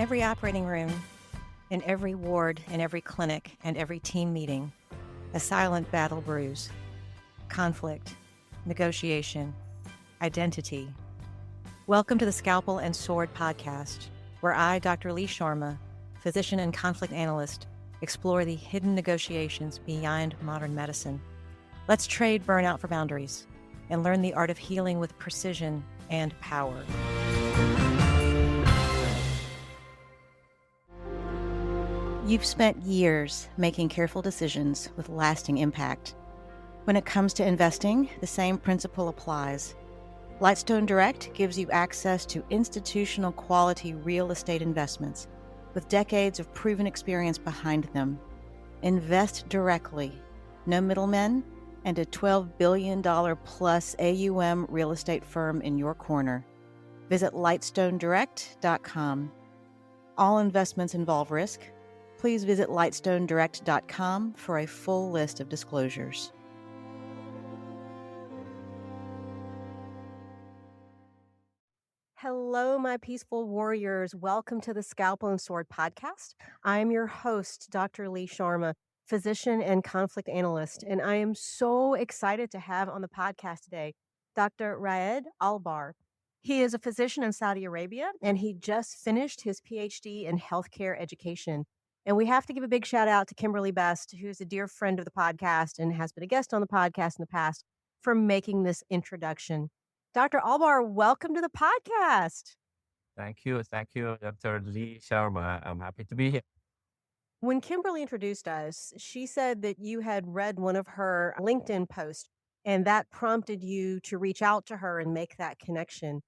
every operating room, in every ward, in every clinic, and every team meeting, a silent battle brews. Conflict, negotiation, identity. Welcome to the Scalpel and Sword Podcast, where I, Dr. Lee Sharma, physician and conflict analyst, explore the hidden negotiations beyond modern medicine. Let's trade burnout for boundaries and learn the art of healing with precision and power. You've spent years making careful decisions with lasting impact. When it comes to investing, the same principle applies. Lightstone Direct gives you access to institutional quality real estate investments with decades of proven experience behind them. Invest directly, no middlemen, and a $12 billion plus AUM real estate firm in your corner. Visit lightstonedirect.com. All investments involve risk. Please visit lightstonedirect.com for a full list of disclosures. Hello, my peaceful warriors. Welcome to the Scalpel and Sword Podcast. I'm your host, Dr. Lee Sharma, physician and conflict analyst, and I am so excited to have on the podcast today Dr. Raed Albar. He is a physician in Saudi Arabia, and he just finished his PhD in healthcare education. And we have to give a big shout out to Kimberly Best, who's a dear friend of the podcast and has been a guest on the podcast in the past, for making this introduction. Dr. Albar, welcome to the podcast. Thank you, Dr. Lee Sharma. I'm happy to be here. When Kimberly introduced us, she said that you had read one of her LinkedIn posts, and that prompted you to reach out to her and make that connection.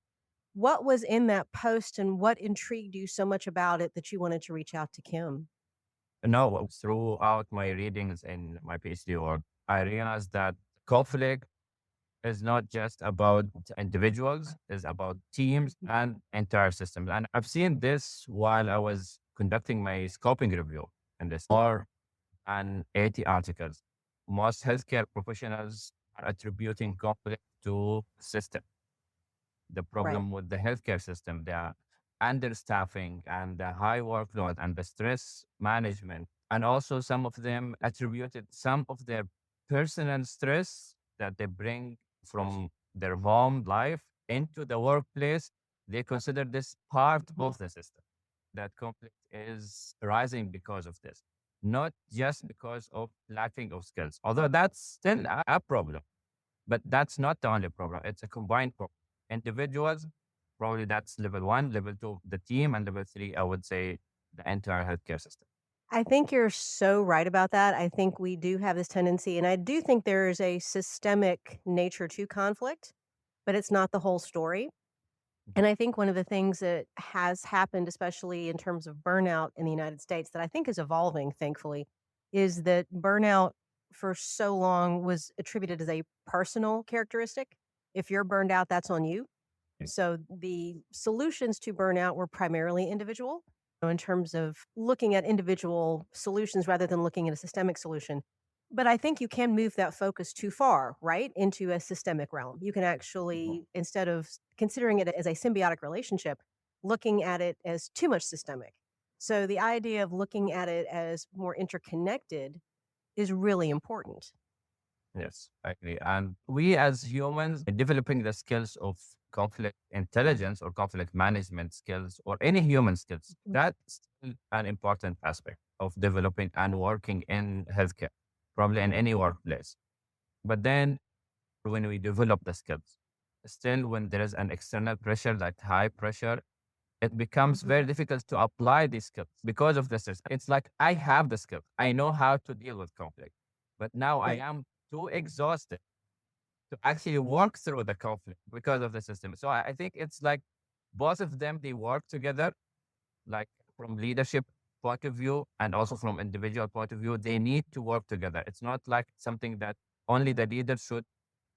What was in that post and what intrigued you so much about it that you wanted to reach out to Kim? No, throughout my readings in my PhD work, I realized that conflict is not just about individuals, it's about teams and entire systems. And I've seen this while I was conducting my scoping review in this more than 80 articles. Most healthcare professionals are attributing conflict to system. The problem with the healthcare system, the understaffing and the high workload and the stress management. And also some of them attributed some of their personal stress that they bring from their home life into the workplace. They consider this part of the system. That conflict is rising because of this, not just because of lacking of skills, although that's still a problem. But that's not the only problem. It's a combined problem. Individuals, probably that's level 1, level 2, the team, and level 3, I would say the entire healthcare system. I think you're so right about that. I think we do have this tendency, and I do think there is a systemic nature to conflict, but it's not the whole story. And I think one of the things that has happened, especially in terms of burnout in the United States, that I think is evolving, thankfully, is that burnout for so long was attributed as a personal characteristic. If you're burned out, that's on you. So the solutions to burnout were primarily individual in terms of looking at individual solutions rather than looking at a systemic solution. But I think you can move that focus too far, right, into a systemic realm. You can actually, instead of considering it as a symbiotic relationship, looking at it as too much systemic. So the idea of looking at it as more interconnected is really important. Yes, I agree. And we as humans, developing the skills of conflict intelligence or conflict management skills or any human skills, that's still an important aspect of developing and working in healthcare, probably in any workplace. But then when we develop the skills, still when there is an external pressure, like high pressure, it becomes very difficult to apply these skills because of the stress. It's like I have the skills. I know how to deal with conflict, but now I am too exhausted to actually work through the conflict because of the system. So I think it's like both of them, they work together, like from leadership point of view and also from individual point of view, they need to work together. It's not like something that only the leader should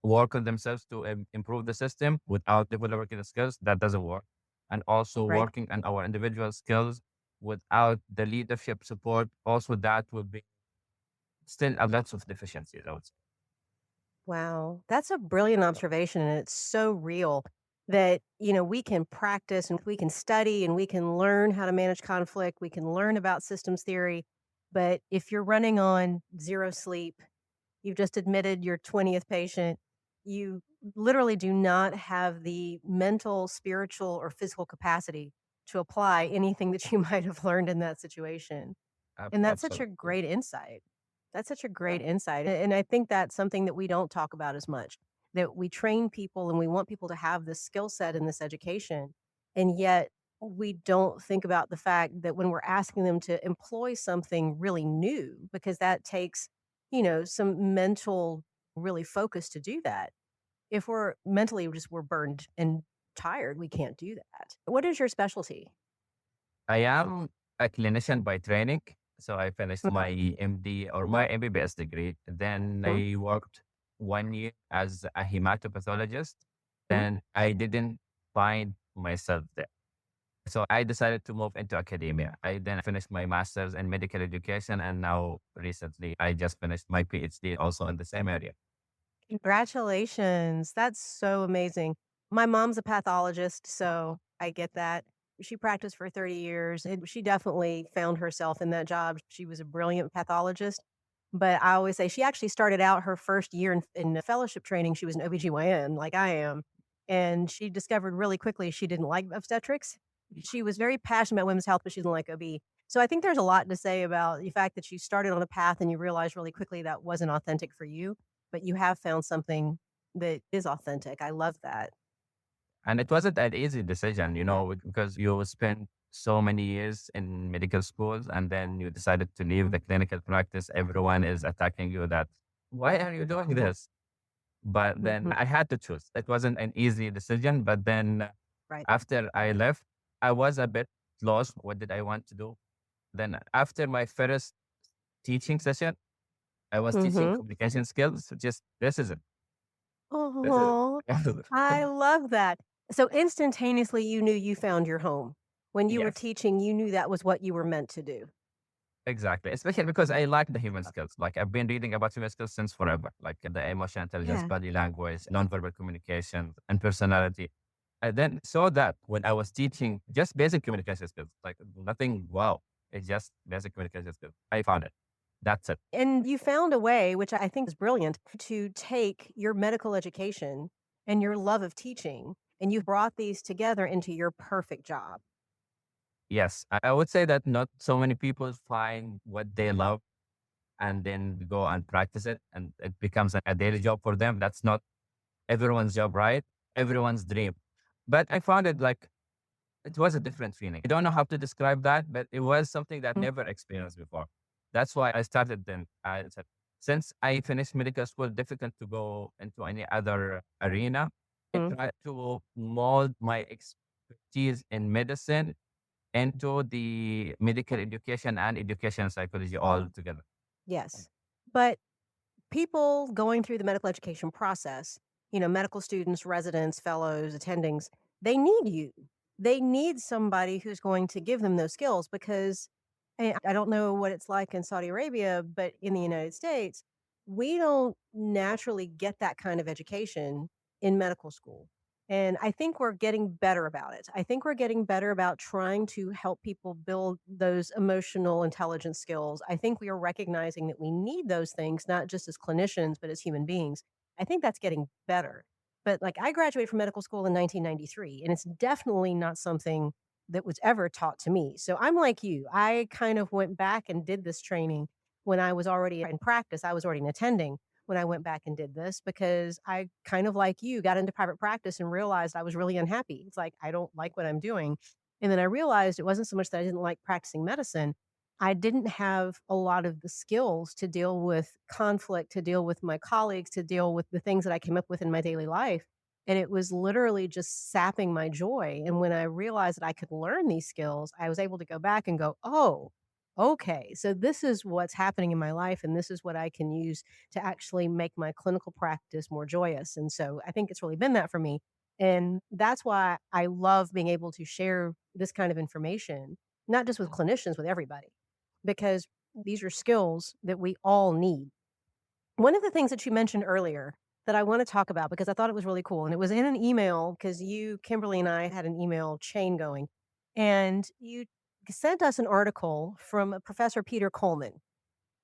work on themselves to improve the system without developing the skills. That doesn't work. And also working on our individual skills without the leadership support, also that would be still a lots of deficiencies, I would say. Wow, that's a brilliant observation, and it's so real. that, we can practice and we can study and we can learn how to manage conflict. We can learn about systems theory. But if you're running on zero sleep, you've just admitted your 20th patient, you literally do not have the mental, spiritual, or physical capacity to apply anything that you might have learned in that situation. And that's such a Absolutely. great insight. That's such a great insight, and I think that's something that we don't talk about as much, that we train people and we want people to have this skill set and this education, and yet we don't think about the fact that when we're asking them to employ something really new, because that takes, some mental really focus to do that. If we're mentally we're burned and tired, we can't do that. What is your specialty? I am a clinician by training. So I finished Mhm, my MD or my MBBS degree. Then mhm, I worked 1 year as a hematopathologist. mhm. Then I didn't find myself there. So I decided to move into academia. I then finished my master's in medical education. And now recently I just finished my PhD also in the same area. Congratulations. That's so amazing. My mom's a pathologist, so I get that. She practiced for 30 years and she definitely found herself in that job. She was a brilliant pathologist. But I always say she actually started out her first year in the fellowship training. She was an OBGYN, like I am. And she discovered really quickly she didn't like obstetrics. She was very passionate about women's health, but she didn't like OB. So I think there's a lot to say about the fact that you started on a path and you realized really quickly that wasn't authentic for you, but you have found something that is authentic. I love that. And it wasn't an easy decision, because you spent so many years in medical schools and then you decided to leave the clinical practice. Everyone is attacking you that, why are you doing this? But then Mhm. I had to choose. It wasn't an easy decision. But then Right. after I left, I was a bit lost. What did I want to do? Then after my first teaching session, I was teaching Mhm. communication skills. Just this is it. This is Oh, it. I love that. So instantaneously, you knew you found your home. When you were Yes. teaching, you knew that was what you were meant to do. Exactly, especially because I like the human skills. Like I've been reading about human skills since forever, like the emotional intelligence, Yeah. body language, nonverbal communication, and personality. I then saw that when I was teaching just basic communication skills, like nothing wow. It's just basic communication skills. I found it. That's it. And you found a way, which I think is brilliant, to take your medical education and your love of teaching, and you brought these together into your perfect job. Yes. I would say that not so many people find what they love and then go and practice it and it becomes a daily job for them. That's not everyone's job, right? Everyone's dream. But I found it like it was a different feeling. I don't know how to describe that, but it was something that never experienced before. That's why I started then. I said, since I finished medical school, difficult to go into any other arena. I Mhm. tried to mold my expertise in medicine into the medical education and education psychology all together. Yes. But people going through the medical education process, medical students, residents, fellows, attendings, they need you. They need somebody who's going to give them those skills because I don't know what it's like in Saudi Arabia, but in the United States, we don't naturally get that kind of education in medical school. And I think we're getting better about it. I think we're getting better about trying to help people build those emotional intelligence skills. I think we are recognizing that we need those things, not just as clinicians, but as human beings. I think that's getting better. But like I graduated from medical school in 1993, and it's definitely not something that was ever taught to me. So I'm like you. I kind of went back and did this training when I was already in practice. I was already attending when I went back and did this because I kind of like you got into private practice and realized I was really unhappy. It's like I don't like what I'm doing. And then I realized it wasn't so much that I didn't like practicing medicine. I didn't have a lot of the skills to deal with conflict, to deal with my colleagues, to deal with the things that I came up with in my daily life. And it was literally just sapping my joy. And when I realized that I could learn these skills, I was able to go back and go, oh, okay, so this is what's happening in my life. And this is what I can use to actually make my clinical practice more joyous. And so I think it's really been that for me. And that's why I love being able to share this kind of information, not just with clinicians, with everybody, because these are skills that we all need. One of the things that you mentioned earlier that I want to talk about because I thought it was really cool. And it was in an email because you, Kimberly, and I had an email chain going. And you sent us an article from Professor Peter Coleman.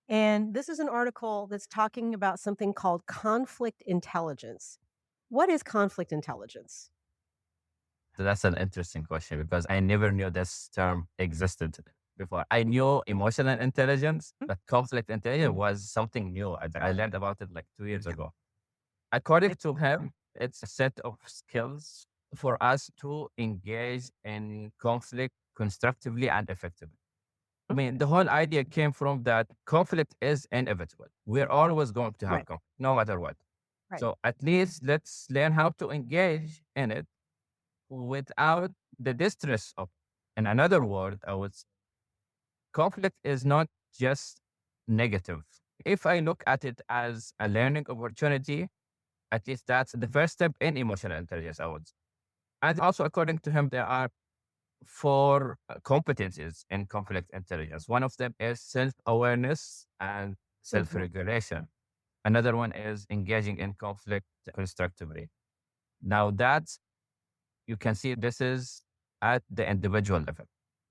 And this is an article that's talking about something called conflict intelligence. What is conflict intelligence? So that's an interesting question because I never knew this term existed before. I knew emotional intelligence, but conflict intelligence was something new. I learned about it like 2 years ago. According to him, it's a set of skills for us to engage in conflict constructively and effectively. I mean, the whole idea came from that conflict is inevitable. We're always going to have Right, conflict, no matter what. right. So at least let's learn how to engage in it without the distress of. In another word, I would say conflict is not just negative. If I look at it as a learning opportunity, at least that's the first step in emotional intelligence, I would say. And also, according to him, there are four competencies in conflict intelligence. One of them is self awareness and self Mhm. regulation. Another one is engaging in conflict constructively. Now, that's you can see this is at the individual level,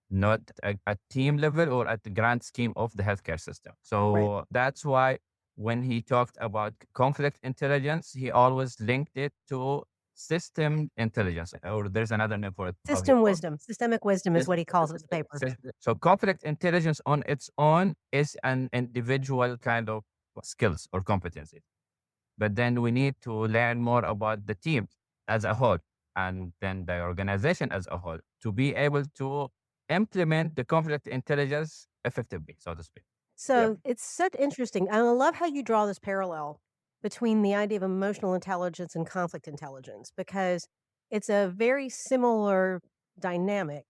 not at team level or at the grand scheme of the healthcare system. Right. So that's why when he talked about conflict intelligence, he always linked it to system intelligence, or there's another name for it. How he System called wisdom. Systemic wisdom is it. what he calls it in the paper. So conflict intelligence on its own is an individual kind of skills or competency. But then we need to learn more about the team as a whole and then the organization as a whole to be able to implement the conflict intelligence effectively, so to speak. Yeah. So it's such interesting. And I love how you draw this parallel between the idea of emotional intelligence and conflict intelligence because it's a very similar dynamic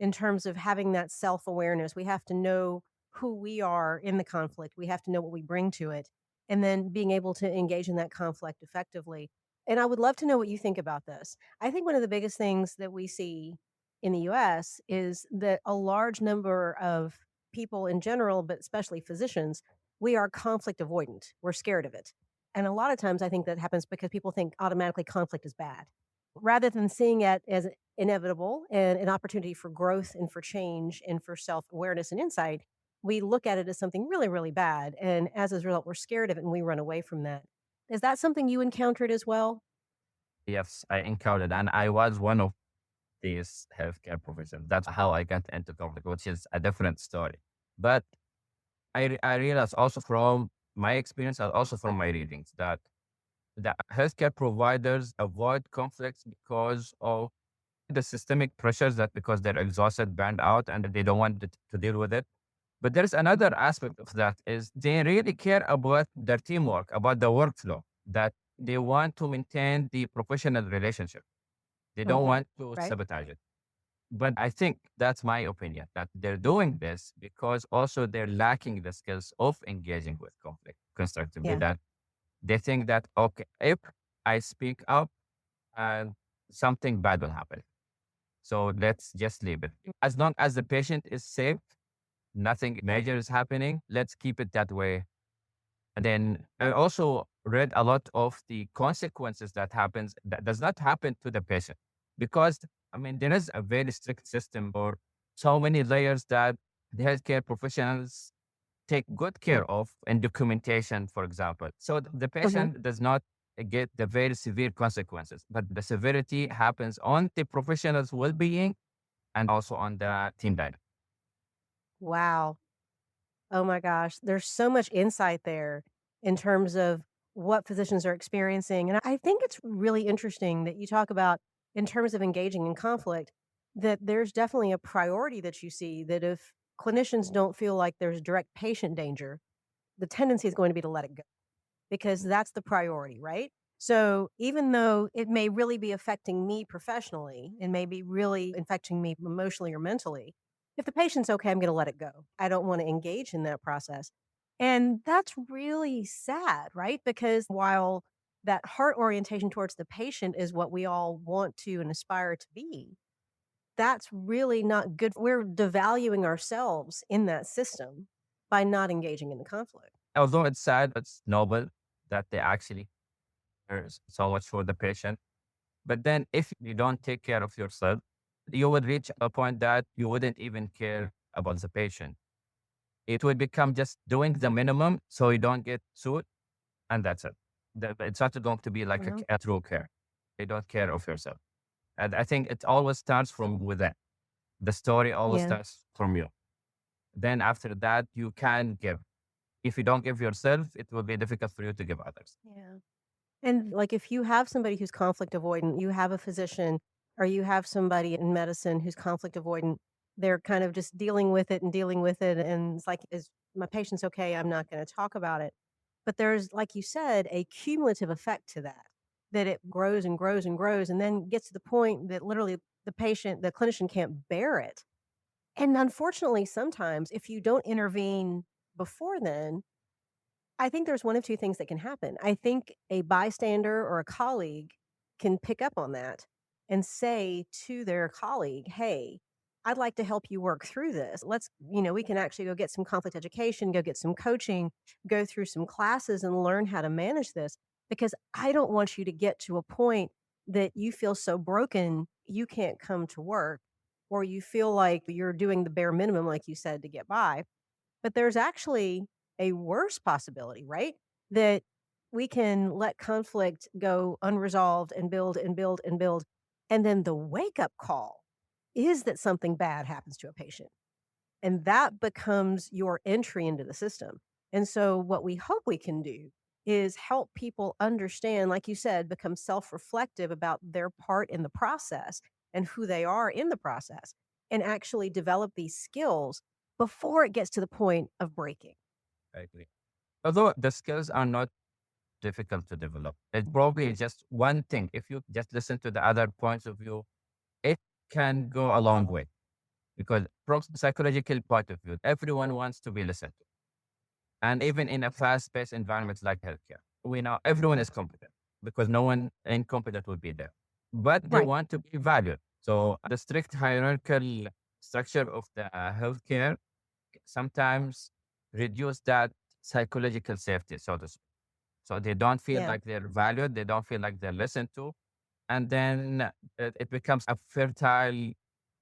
in terms of having that self awareness. We have to know who we are in the conflict, we have to know what we bring to it, and then being able to engage in that conflict effectively. And I would love to know what you think about this. I think one of the biggest things that we see in the US is that a large number of people in general, but especially physicians, we are conflict avoidant. We're scared of it. And a lot of times I think that happens because people think automatically conflict is bad. Rather than seeing it as inevitable and an opportunity for growth and for change and for self awareness and insight, we look at it as something really, really bad. And as a result, we're scared of it and we run away from that. Is that something you encountered as well? Yes, I encountered, and I was one of these healthcare professionals. That's how I got into conflict, which is a different story. But I realized also from my experience and also from my readings that the healthcare providers avoid conflicts because of the systemic pressures that because they're exhausted, burned out, and they don't want to deal with it. But there's another aspect of that is they really care about their teamwork, about the workflow, that they want to maintain the professional relationship. They don't Mhm. want to Right? sabotage it. But I think that's my opinion that they're doing this because also they're lacking the skills of engaging with conflict constructively. Yeah. That they think that, okay, if I speak up and something bad will happen. So let's just leave it. As long as the patient is safe, nothing major is happening, let's keep it that way. And then I also read a lot of the consequences that happens that does not happen to the patient because I mean there is a very strict system or so many layers that the healthcare professionals take good care of in documentation, for example. So the Mhm. patient does not get the very severe consequences, but the severity happens on the professional's well-being and also on the team dynamic. Wow. Oh my gosh, there's so much insight there in terms of what physicians are experiencing. And I think it's really interesting that you talk about, in terms of engaging in conflict, that there's definitely a priority that you see that if clinicians don't feel like there's direct patient danger, the tendency is going to be to let it go because that's the priority, right? So even though it may really be affecting me professionally and may be really affecting me emotionally or mentally, if the patient's okay, I'm going to let it go. I don't want to engage in that process. And that's really sad, right? Because while that heart orientation towards the patient is what we all want to and aspire to be, that's really not good. We're devaluing ourselves in that system by not engaging in the conflict. Although it's sad, it's noble that they actually so much for the patient. But then if you don't take care of yourself, you would reach a point that you wouldn't even care about the patient. It would become just doing the minimum so you don't get sued, and that's it. It's not going to be like Well, a true care. You don't care of yourself. And I think it always starts from within. The story always yeah, starts from you. Then after that, you can give. If you don't give yourself, it will be difficult for you to give others. yeah. And, like, if you have somebody who's conflict avoidant, you have a physician or you have somebody in medicine who's conflict avoidant, they're kind of just dealing with it and dealing with it, and it's like, "Is my patient's okay, I'm not gonna talk about it." But there's, like you said, a cumulative effect to that, that it grows and grows and grows and then gets to the point that literally the clinician can't bear it. And unfortunately, sometimes if you don't intervene before then, I think there's one of 2 things that can happen. I think a bystander or a colleague can pick up on that and say to their colleague, "Hey, I'd like to help you work through this. We can actually go get some conflict education, go get some coaching, go through some classes and learn how to manage this because I don't want you to get to a point that you feel so broken you can't come to work or you feel like you're doing the bare minimum like you said to get by." But there's actually a worse possibility, right? That we can let conflict go unresolved and build and build and build. And then the wake up call is that something bad happens to a patient. And that becomes your entry into the system. And so, what we hope we can do is help people understand, like you said, become self reflective about their part in the process and who they are in the process, and actually develop these skills before it gets to the point of breaking. I agree. Although the skills are not difficult to develop, it's probably just one thing. If you just listen to the other points of view, it can go a long way. Because from psychological point of view, everyone wants to be listened to. And even in a fast-paced environment like healthcare, we know everyone is competent because no one incompetent will be there. But they Right. want to be valued. So the strict hierarchical structure of the healthcare sometimes reduce that psychological safety, so to speak. So they don't feel Yeah. like they're valued, they don't feel like they're listened to, and then it becomes a fertile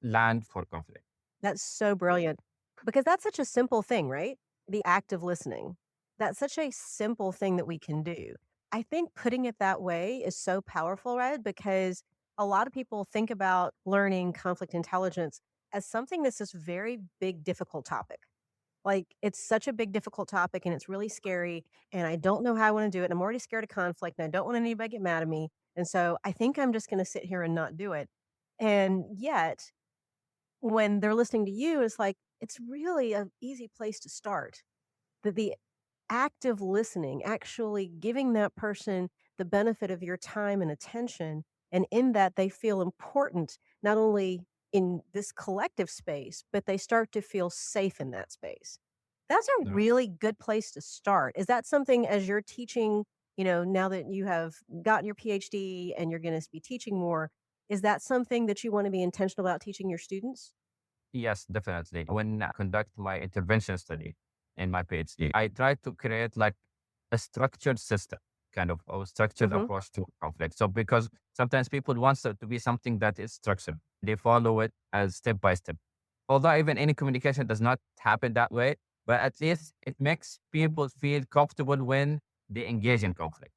land for conflict. That's so brilliant because that's such a simple thing, right? The act of listening. That's such a simple thing that we can do. I think putting it that way is so powerful, right? Because a lot of people think about learning conflict intelligence as something that's this very big, difficult topic. Like, it's such a big, difficult topic and it's really scary. And I don't know how I want to do it. And I'm already scared of conflict and I don't want anybody to get mad at me. And so I think I'm just going to sit here and not do it. And yet, when they're listening to you, it's like, it's really an easy place to start. That the active listening, actually giving that person the benefit of your time and attention, and in that they feel important, not only in this collective space, but they start to feel safe in that space. That's a No. really good place to start. Is that something as you're teaching, now that you have gotten your PhD and you're gonna be teaching more, is that something that you wanna be intentional about teaching your students? Yes, definitely. When I conduct my intervention study in my PhD, I try to create like a structured system, kind of a structured Mhm. approach to conflict. So because sometimes people want it to be something that is structured, they follow it as step by step. Although even any communication does not happen that way, but at least it makes people feel comfortable when they engage in conflict.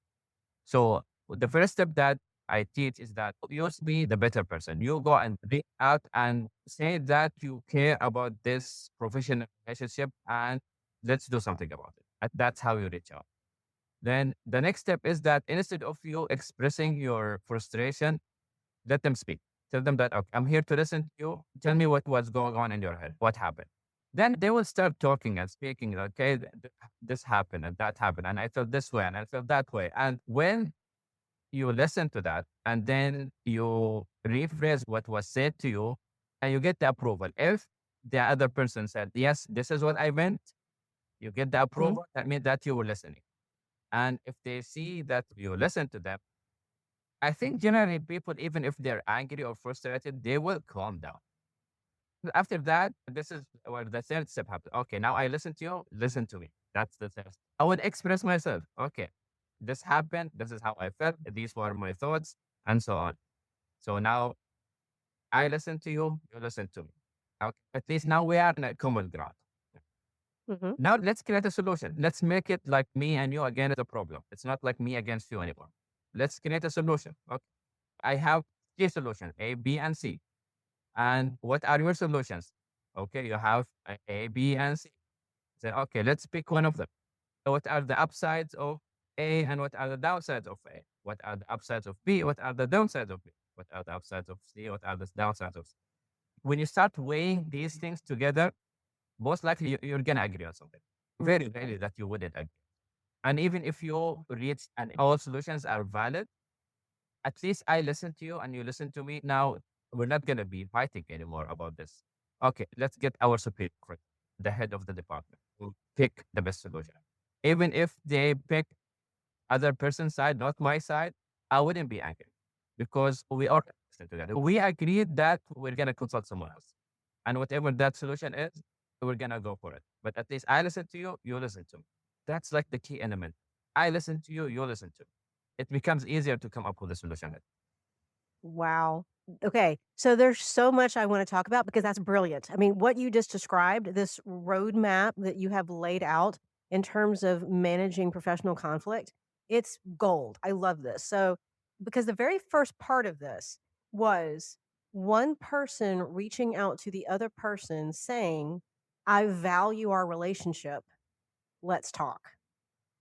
So the first step that I teach is that you be the better person. You go and reach out and say that you care about this professional relationship and let's do something about it. That's how you reach out. Then the next step is that instead of you expressing your frustration, let them speak. Tell them that, okay, I'm here to listen to you. Tell me what was going on in your head. What happened? Then they will start talking and speaking. Okay, this happened and that happened. And I felt this way and I felt that way. And when you listen to that and then you rephrase what was said to you and you get the approval. If the other person said, yes, this is what I meant, you get the Mhm. approval. That means that you were listening. And if they see that you listen to them, I think generally people, even if they're angry or frustrated, they will calm down. After that, this is where the third step happens. Okay, now I listen to you, listen to me. That's the third. I would express myself. Okay. This happened. This is how I felt. These were my thoughts, and so on. So now I listen to you. You listen to me. Okay. At least now we are in a common ground. Mhm. Now let's create a solution. Let's make it like me and you again is a problem. It's not like me against you anymore. Let's create a solution. Okay. I have three solutions, A, B, and C. And what are your solutions? Okay, you have A, B, and C. Say, okay, let's pick one of them. So what are the upsides of A and what are the downsides of A? What are the upsides of B? What are the downsides of B? What are the upsides of C? What are the downsides of C? When you start weighing these things together, most likely you're going to agree on something. Very rarely that you wouldn't agree. And even if you reach and all solutions are valid, at least I listen to you and you listen to me. Now we're not going to be fighting anymore about this. Okay, let's get our superior, the head of the department, who pick the best solution. Even if they pick other person's side, not my side, I wouldn't be angry because we are listening together. We agreed that we're going to consult someone else. And whatever that solution is, we're going to go for it. But at least I listen to you, you listen to me. That's like the key element. I listen to you, you listen to me. It becomes easier to come up with a solution. Wow. Okay. So there's so much I want to talk about because that's brilliant. I mean, what you just described, this roadmap that you have laid out in terms of managing professional conflict, it's gold. I love this. So, because the very first part of this was one person reaching out to the other person saying, I value our relationship. Let's talk.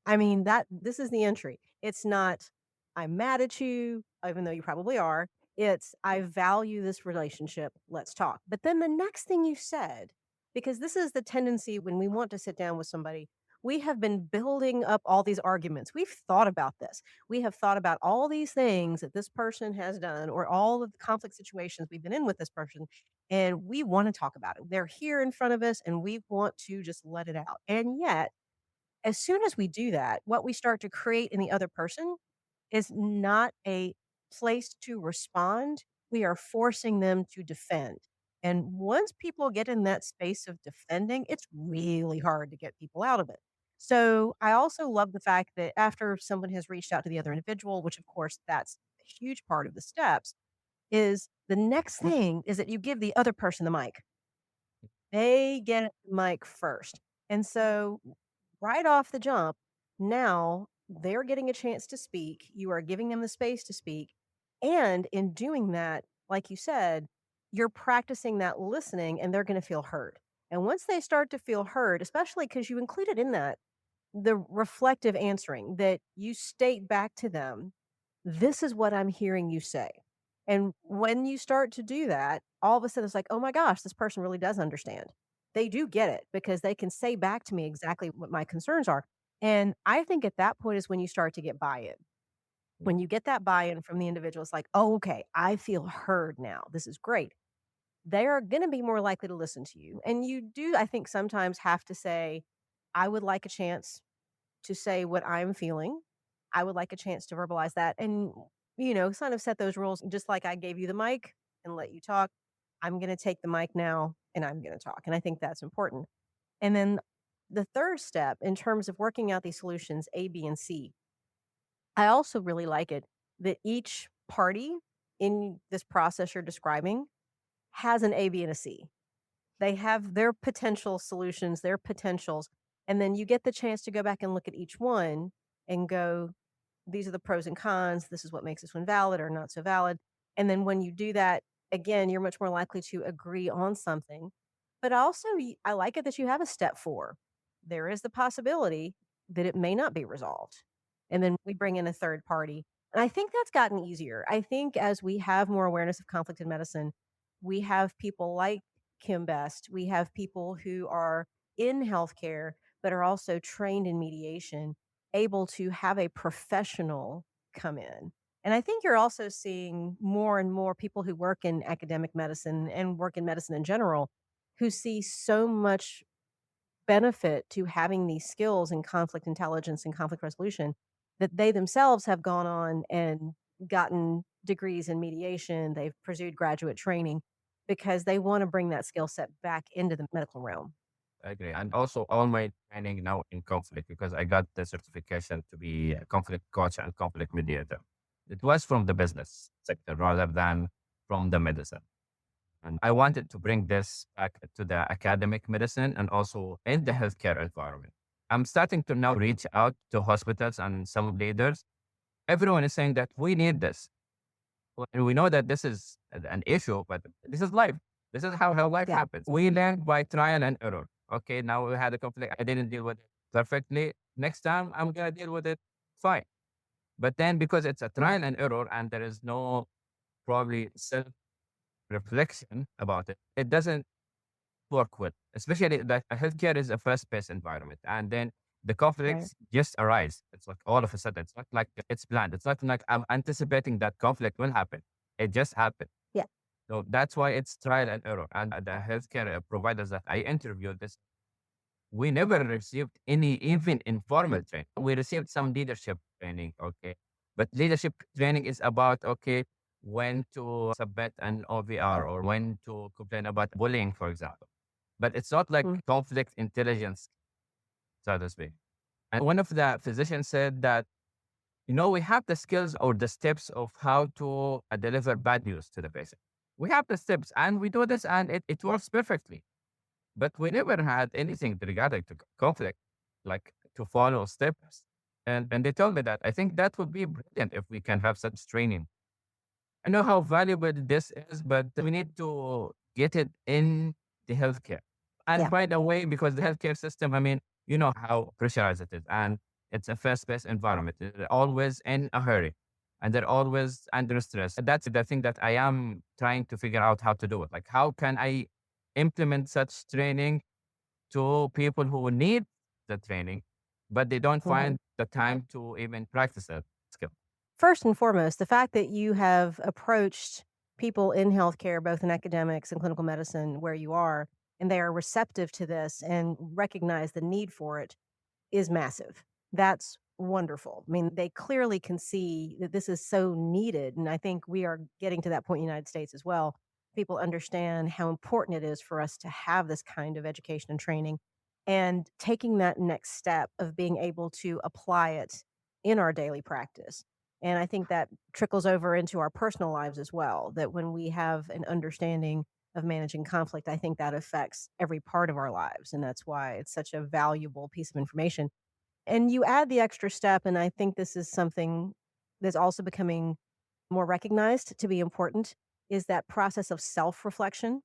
I mean, that this is the entry. It's not, "I'm mad at you," even though you probably are. It's, "I value this relationship. Let's talk." But then the next thing you said, because this is the tendency when we want to sit down with somebody, we have been building up all these arguments. We've thought about this. We have thought about all these things that this person has done or all of the conflict situations we've been in with this person, and we wanna talk about it. They're here in front of us, and we want to just let it out. And yet as soon as we do that, what we start to create in the other person is not a place to respond. We are forcing them to defend. And once people get in that space of defending, it's really hard to get people out of it. So I also love the fact that after someone has reached out to the other individual, which of course that's a huge part of the steps, is the next thing is that you give the other person the mic. They get the mic first. And so right off the jump, now they're getting a chance to speak. You are giving them the space to speak. And in doing that, like you said, you're practicing that listening and they're going to feel heard. And once they start to feel heard, especially because you included in that the reflective answering that you state back to them, this is what I'm hearing you say. And when you start to do that, all of a sudden it's like, oh my gosh, this person really does understand. They do get it because they can say back to me exactly what my concerns are. And I think at that point is when you start to get buy in. When you get that buy in from the individual, it's like, oh, okay, I feel heard now. This is great. They are going to be more likely to listen to you. And you do, I think, sometimes have to say, I would like a chance to say what I'm feeling. I would like a chance to verbalize that and, kind of set those rules just like I gave you the mic and let you talk. I'm going to take the mic now and I'm going to talk. And I think that's important. And then the third step in terms of working out these solutions, A, B, and C, I also really like it that each party in this process you're describing has an A, B, and a C. They have their potential solutions, their potentials, and then you get the chance to go back and look at each one and go, "These are the pros and cons. This is what makes this one valid or not so valid." And then when you do that, again, you're much more likely to agree on something. But also, I like it that you have a step 4. There is the possibility that it may not be resolved. And then we bring in a third party. And I think that's gotten easier. I think as we have more awareness of conflict in medicine, we have people like Kim Best. We have people who are in healthcare, but are also trained in mediation, able to have a professional come in. And I think you're also seeing more and more people who work in academic medicine and work in medicine in general who see so much benefit to having these skills in conflict intelligence and conflict resolution that they themselves have gone on and gotten degrees in mediation. They've pursued graduate training because they want to bring that skill set back into the medical realm. I agree. And also all my training now in conflict because I got the certification to be a conflict coach and conflict mediator. It was from the business sector rather than from the medicine. And I wanted to bring this back to the academic medicine and also in the healthcare environment. I'm starting to now reach out to hospitals and some leaders. Everyone is saying that we need this. And we know that this is an issue, but this is life. This is how life Yeah. happens. We learn by trial and error. Okay, now we had a conflict. I didn't deal with it perfectly. Next time, I'm going to deal with it fine. But then because it's a trial and error and there is no probably self reflection about it, it doesn't work well, especially that healthcare is a fast-paced environment. And then the Right. conflicts just arise. It's like all of a sudden, it's not like it's planned. It's not like I'm anticipating that conflict will happen. It just happened. Yeah. So that's why it's trial and error. And the healthcare providers that I interviewed this, we never received any even informal training. We received some leadership training, okay. But leadership training is about, okay, when to submit an OVR or when to complain about bullying, for example. But it's not like Mm. conflict intelligence, so to speak. And one of the physicians said that, we have the skills or the steps of how to deliver bad news to the patient. We have the steps and we do this and it works perfectly. But we never had anything regarding to conflict, like to follow steps. And they told me that I think that would be brilliant if we can have such training. I know how valuable this is, but we need to get it in the healthcare. And Yeah. by the way, because the healthcare system, I mean, you know how pressurized it is, and it's a fast-paced environment. They're always in a hurry, and they're always under stress. And that's the thing that I am trying to figure out how to do it. Like, how can I implement such training to people who need the training, but they don't Mhm. find the time to even practice that skill? First and foremost, the fact that you have approached people in healthcare, both in academics and clinical medicine, where you are, and they are receptive to this and recognize the need for it is massive. That's wonderful. I mean, they clearly can see that this is so needed. And I think we are getting to that point in the United States as well. People understand how important it is for us to have this kind of education and training and taking that next step of being able to apply it in our daily practice. And I think that trickles over into our personal lives as well. That when we have an understanding of managing conflict, I think that affects every part of our lives. And that's why it's such a valuable piece of information. And you add the extra step, and I think this is something that's also becoming more recognized to be important, is that process of self-reflection,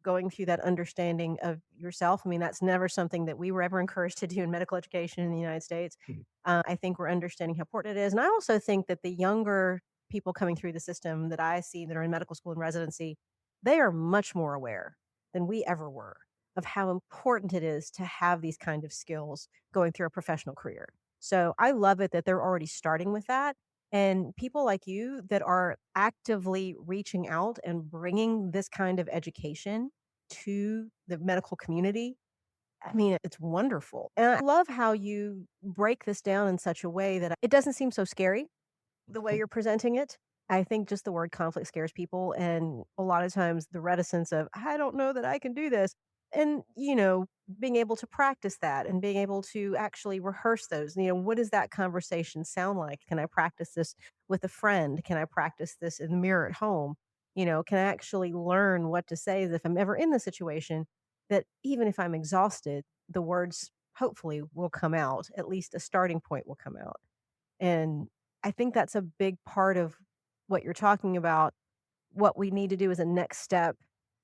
going through that understanding of yourself. I mean, that's never something that we were ever encouraged to do in medical education in the United States. I think we're understanding how important it is. And I also think that the younger people coming through the system that I see that are in medical school and residency, they are much more aware than we ever were of how important it is to have these kind of skills going through a professional career. So I love it that they're already starting with that. And people like you that are actively reaching out and bringing this kind of education to the medical community, I mean, it's wonderful. And I love how you break this down in such a way that it doesn't seem so scary the way you're presenting it. I think just the word conflict scares people, and a lot of times the reticence of, "I don't know that I can do this." And, being able to practice that and being able to actually rehearse those, what does that conversation sound like? Can I practice this with a friend? Can I practice this in the mirror at home? Can I actually learn what to say as if I'm ever in the situation that even if I'm exhausted, the words hopefully will come out, at least a starting point will come out. And I think that's a big part of what you're talking about. What we need to do as a next step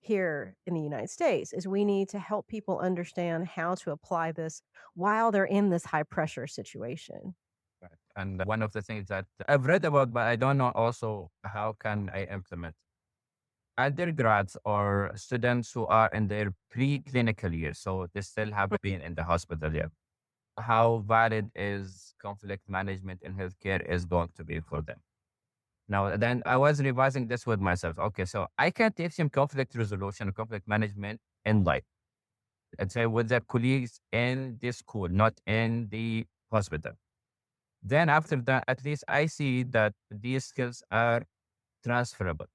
here in the United States is we need to help people understand how to apply this while they're in this high pressure situation. Right. And one of the things that I've read about, but I don't know also how can I implement undergrads or students who are in their preclinical years, so they still have been in the hospital yet. How valid is conflict management in healthcare is going to be for them? Now, then I was revising this with myself. Okay, so I can teach them conflict resolution, conflict management in life. Let's say with their colleagues in the school, not in the hospital. Then after that, at least I see that these skills are transferable.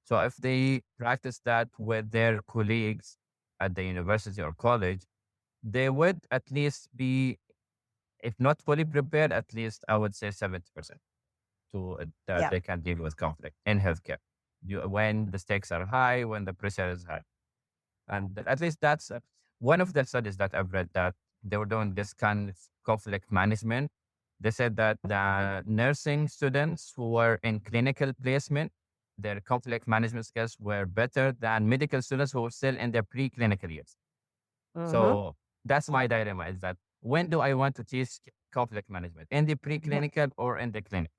So if they practice that with their colleagues at the university or college, they would at least be, if not fully prepared, at least I would say 70% to that Yeah. they can deal with conflict in healthcare. When the stakes are high, when the pressure is high. And at least that's one of the studies that I've read that they were doing this kind of conflict management. They said that the nursing students who were in clinical placement, their conflict management skills were better than medical students who were still in their preclinical years. Mhm. So that's my dilemma is that when do I want to teach conflict management, in the preclinical or in the clinic?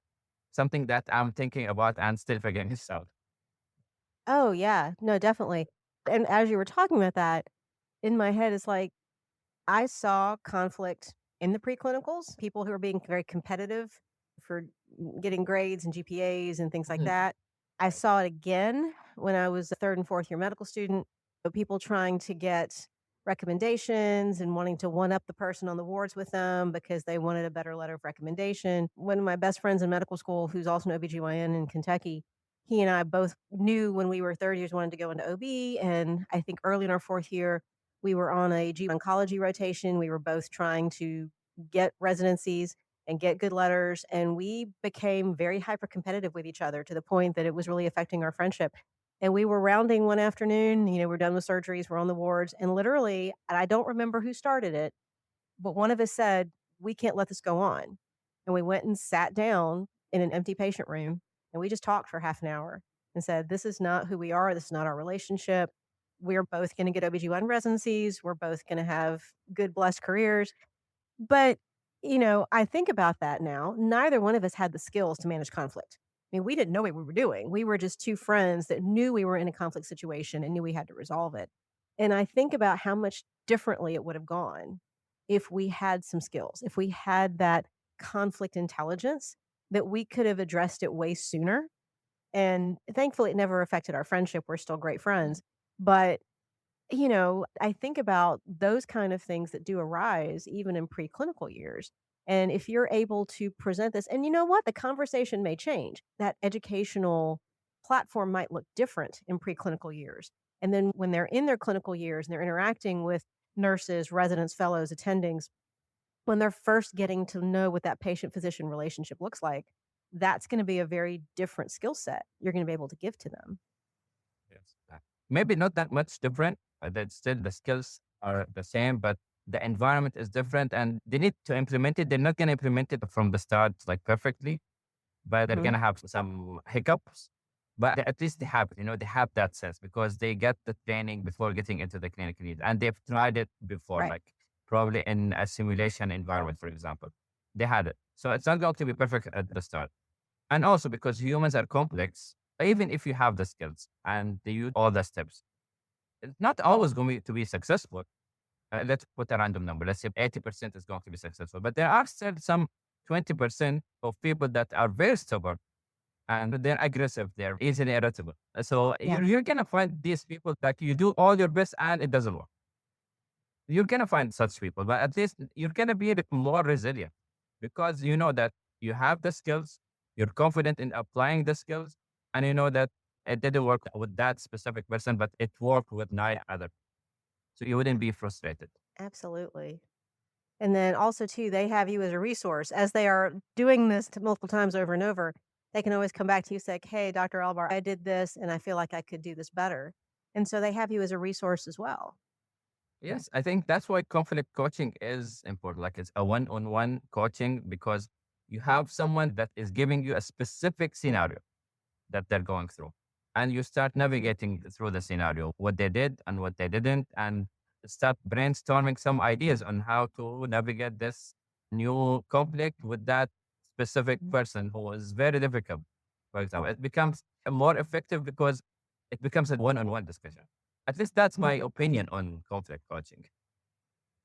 Something that I'm thinking about and still figuring this out. Oh, yeah. No, definitely. And as you were talking about that, in my head, it's like I saw conflict in the preclinicals, people who are being very competitive for getting grades and GPAs and things like Mhm. that. I saw it again when I was a third and fourth year medical student, people trying to get recommendations and wanting to one up the person on the wards with them because they wanted a better letter of recommendation. One of my best friends in medical school, who's also an OBGYN in Kentucky, he and I both knew when we were third years wanted to go into OB. And I think early in our fourth year, we were on a G oncology rotation. We were both trying to get residencies and get good letters, and we became very hyper competitive with each other to the point that it was really affecting our friendship. And we were rounding one afternoon, we're done with surgeries, we're on the wards, and literally, and I don't remember who started it, but one of us said, "We can't let this go on." And we went and sat down in an empty patient room, and we just talked for half an hour and said, "This is not who we are. This is not our relationship. We're both gonna get OB/GYN residencies. We're both gonna have good, blessed careers." But, I think about that now. Neither one of us had the skills to manage conflict. I mean, we didn't know what we were doing. We were just 2 friends that knew we were in a conflict situation and knew we had to resolve it. And I think about how much differently it would have gone if we had some skills, if we had that conflict intelligence that we could have addressed it way sooner. And thankfully, it never affected our friendship. We're still great friends. But I think about those kind of things that do arise even in preclinical years. And if you're able to present this, and you know what? The conversation may change. That educational platform might look different in preclinical years. And then when they're in their clinical years and they're interacting with nurses, residents, fellows, attendings, when they're first getting to know what that patient physician relationship looks like, that's going to be a very different skill set you're going to be able to give to them. Yes. Maybe not that much different. That still the skills are the same, but the environment is different and they need to implement it. They're not going to implement it from the start like perfectly, but they're Mhm. going to have some hiccups. But at least they have that sense because they get the training before getting into the clinical need and they've tried it before, Right. like probably in a simulation environment, for example. They had it. So it's not going to be perfect at the start. And also because humans are complex, even if you have the skills and they use all the steps, it's not always going to be successful. Let's put a random number. Let's say 80% is going to be successful, but there are still some 20% of people that are very stubborn and they're aggressive. They're easily irritable. So Yeah. you're going to find these people that you do all your best and it doesn't work. You're going to find such people, but at least you're going to be a bit more resilient because you know that you have the skills, you're confident in applying the skills, and you know that it didn't work with that specific person, but it worked with nine other. So you wouldn't be frustrated. Absolutely. And then also too, they have you as a resource as they are doing this multiple times over and over. They can always come back to you and say, "Hey, Dr. Albar, I did this and I feel like I could do this better." And so they have you as a resource as well. Yes, I think that's why conflict coaching is important. Like it's a one-on-one coaching because you have someone that is giving you a specific scenario that they're going through. And you start navigating through the scenario, what they did and what they didn't, and start brainstorming some ideas on how to navigate this new conflict with that specific person who is very difficult. For example, it becomes more effective because it becomes a one on one discussion. At least that's my opinion on conflict coaching.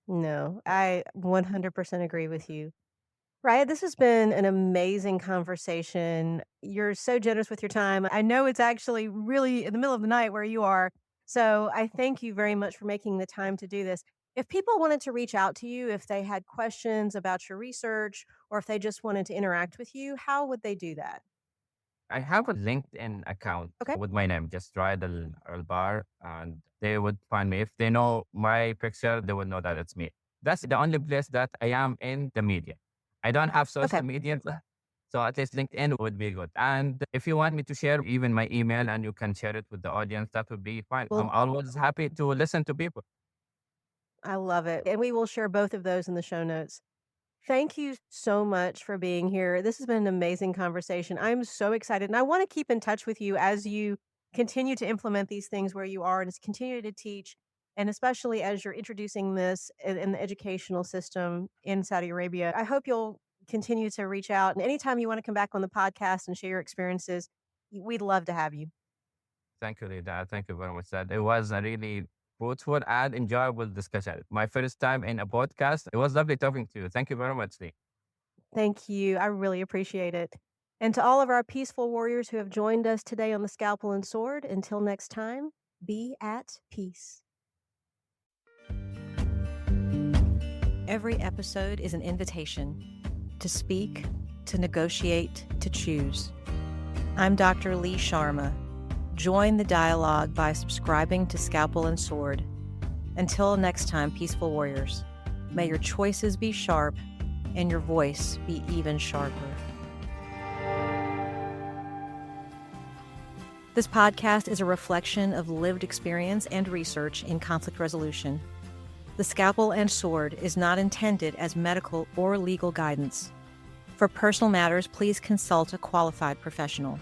No, I 100% agree with you. Right. This has been an amazing conversation. You're so generous with your time. I know it's actually really in the middle of the night where you are. So I thank you very much for making the time to do this. If people wanted to reach out to you, if they had questions about your research, or if they just wanted to interact with you, how would they do that? I have a LinkedIn account Okay. with my name, just Raed Albar, and they would find me. If they know my picture, they would know that it's me. That's the only place that I am in the media. I don't have Okay. social media, so at least LinkedIn would be good. And if you want me to share even my email and you can share it with the audience, that would be fine. I'm Well, always happy to listen to people. I love it. And we will share both of those in the show notes. Thank you so much for being here. This has been an amazing conversation. I'm so excited, and I want to keep in touch with you as you continue to implement these things where you are and just continue to teach, and especially as you're introducing this in the educational system in Saudi Arabia. I hope you'll continue to reach out. And anytime you want to come back on the podcast and share your experiences, we'd love to have you. Thank you, Rita. Thank you very much. That it was a really fruitful and enjoyable discussion. My first time in a podcast. It was lovely talking to you. Thank you very much, Lee. Thank you. I really appreciate it. And to all of our peaceful warriors who have joined us today on the Scalpel and Sword, until next time, be at peace. Every episode is an invitation to speak, to negotiate, to choose. I'm Dr. Lee Sharma. Join the dialogue by subscribing to Scalpel and Sword. Until next time, peaceful warriors, may your choices be sharp and your voice be even sharper. This podcast is a reflection of lived experience and research in conflict resolution. The Scalpel and Sword is not intended as medical or legal guidance. For personal matters, please consult a qualified professional.